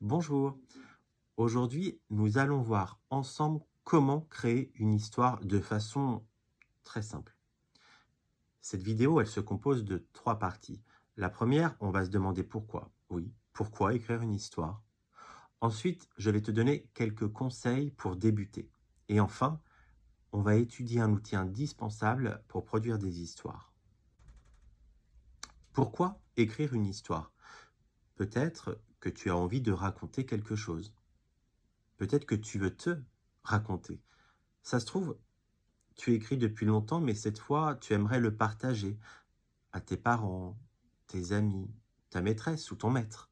Bonjour, aujourd'hui nous allons voir ensemble comment créer une histoire de façon très simple. Cette vidéo, elle se compose de trois parties. La première, on va se demander pourquoi. Oui, pourquoi écrire une histoire? Ensuite, je vais te donner quelques conseils pour débuter. Et enfin, on va étudier un outil indispensable pour produire des histoires. Pourquoi écrire une histoire? Peut-être que tu as envie de raconter quelque chose. Peut-être que tu veux te raconter. Ça se trouve, tu écris depuis longtemps, mais cette fois, tu aimerais le partager à tes parents, tes amis, ta maîtresse ou ton maître.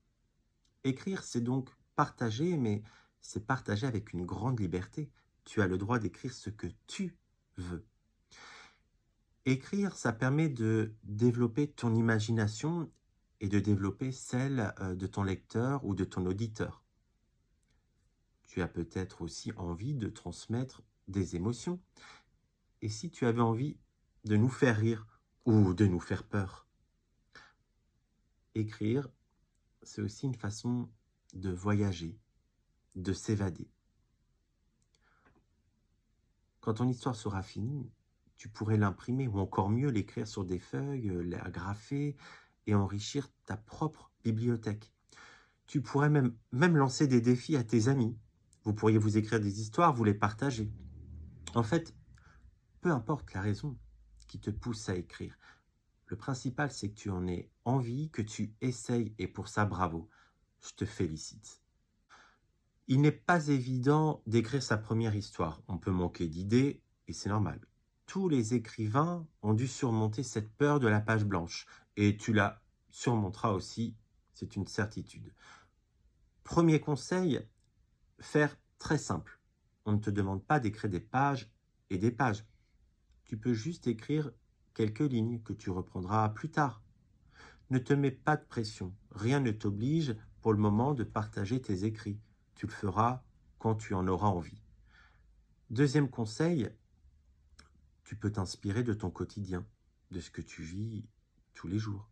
Écrire, c'est donc partager, mais c'est partager avec une grande liberté. Tu as le droit d'écrire ce que tu veux. Écrire, ça permet de développer ton imagination et de développer celle de ton lecteur ou de ton auditeur. Tu as peut-être aussi envie de transmettre des émotions. Et si tu avais envie de nous faire rire ou de nous faire peur? Écrire, c'est aussi une façon de voyager, de s'évader. Quand ton histoire sera finie, tu pourrais l'imprimer ou encore mieux l'écrire sur des feuilles, l'agrafer et enrichir ta propre bibliothèque. Tu pourrais même lancer des défis à tes amis. Vous pourriez vous écrire des histoires, vous les partager. En fait, peu importe la raison qui te pousse à écrire, le principal, c'est que tu en aies envie, que tu essayes, et pour ça, bravo, je te félicite. Il n'est pas évident d'écrire sa première histoire. On peut manquer d'idées, et c'est normal. Tous les écrivains ont dû surmonter cette peur de la page blanche, et tu la surmonteras aussi, c'est une certitude. Premier conseil, faire très simple. On ne te demande pas d'écrire des pages et des pages. Tu peux juste écrire quelques lignes que tu reprendras plus tard. Ne te mets pas de pression. Rien ne t'oblige pour le moment de partager tes écrits. Tu le feras quand tu en auras envie. Deuxième conseil, tu peux t'inspirer de ton quotidien, de ce que tu vis tous les jours.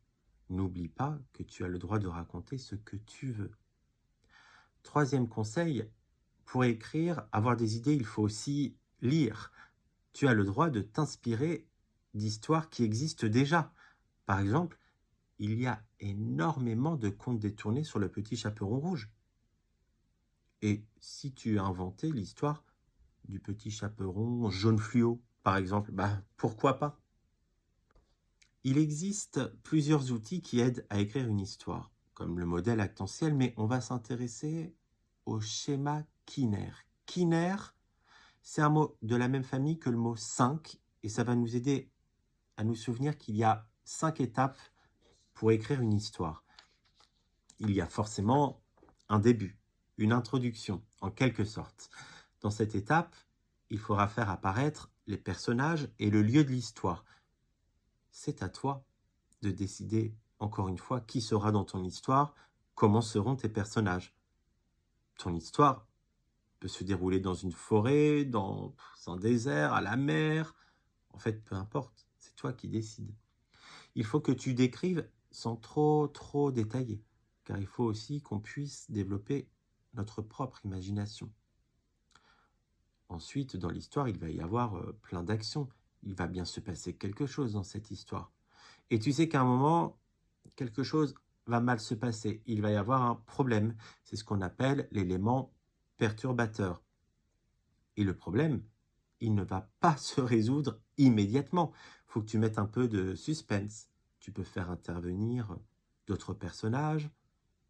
N'oublie pas que tu as le droit de raconter ce que tu veux. Troisième conseil, pour écrire, avoir des idées, il faut aussi lire. Tu as le droit de t'inspirer d'histoires qui existent déjà. Par exemple, il y a énormément de contes détournés sur le petit chaperon rouge. Et si tu as inventé l'histoire du petit chaperon jaune fluo, par exemple, pourquoi pas? Il existe plusieurs outils qui aident à écrire une histoire, comme le modèle actantiel, mais on va s'intéresser au schéma Kinner. Kinner, c'est un mot de la même famille que le mot 5, et ça va nous aider à nous souvenir qu'il y a 5 étapes pour écrire une histoire. Il y a forcément un début, une introduction, en quelque sorte. Dans cette étape, il faudra faire apparaître les personnages et le lieu de l'histoire. C'est à toi de décider, encore une fois, qui sera dans ton histoire, comment seront tes personnages. Ton histoire peut se dérouler dans une forêt, dans un désert, à la mer. En fait, peu importe, c'est toi qui décides. Il faut que tu décrives sans trop détailler, car il faut aussi qu'on puisse développer notre propre imagination. Ensuite, dans l'histoire, il va y avoir plein d'actions. Il va bien se passer quelque chose dans cette histoire. Et tu sais qu'à un moment, quelque chose va mal se passer. Il va y avoir un problème. C'est ce qu'on appelle l'élément perturbateur. Et le problème, il ne va pas se résoudre immédiatement. Il faut que tu mettes un peu de suspense. Tu peux faire intervenir d'autres personnages,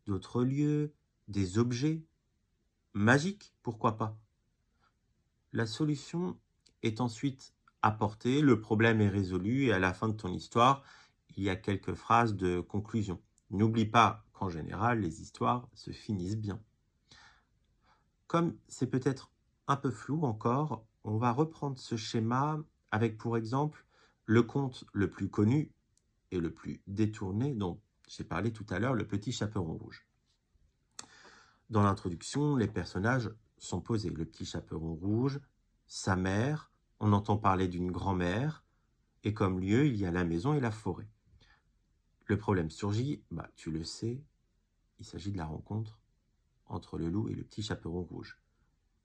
d'autres lieux, des objets magiques, pourquoi pas. La solution est ensuite apportée, le problème est résolu et à la fin de ton histoire, il y a quelques phrases de conclusion. N'oublie pas qu'en général, les histoires se finissent bien. Comme c'est peut-être un peu flou encore, on va reprendre ce schéma avec pour exemple le conte le plus connu et le plus détourné dont j'ai parlé tout à l'heure, le petit chaperon rouge. Dans l'introduction, les personnages sont posés. Le petit chaperon rouge, sa mère, on entend parler d'une grand-mère, et comme lieu, il y a la maison et la forêt. Le problème surgit, tu le sais, il s'agit de la rencontre entre le loup et le petit chaperon rouge.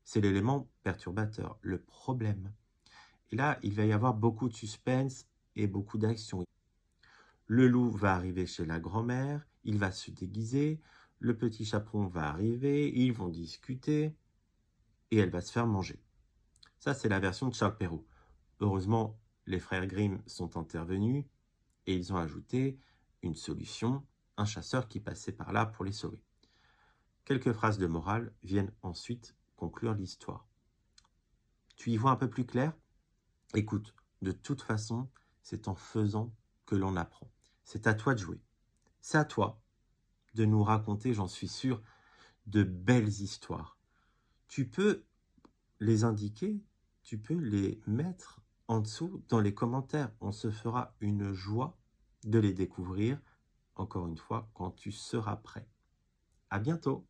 C'est l'élément perturbateur, le problème. Et là, il va y avoir beaucoup de suspense et beaucoup d'action. Le loup va arriver chez la grand-mère, il va se déguiser, le petit chaperon va arriver, ils vont discuter, et elle va se faire manger. Ça, c'est la version de Charles Perrault. Heureusement, les frères Grimm sont intervenus, et ils ont ajouté une solution, un chasseur qui passait par là pour les sauver. Quelques phrases de morale viennent ensuite conclure l'histoire. Tu y vois un peu plus clair? Écoute, de toute façon, c'est en faisant que l'on apprend. C'est à toi de jouer. C'est à toi de nous raconter, j'en suis sûr, de belles histoires. Tu peux les indiquer, tu peux les mettre en dessous dans les commentaires. On se fera une joie de les découvrir, encore une fois, quand tu seras prêt. À bientôt!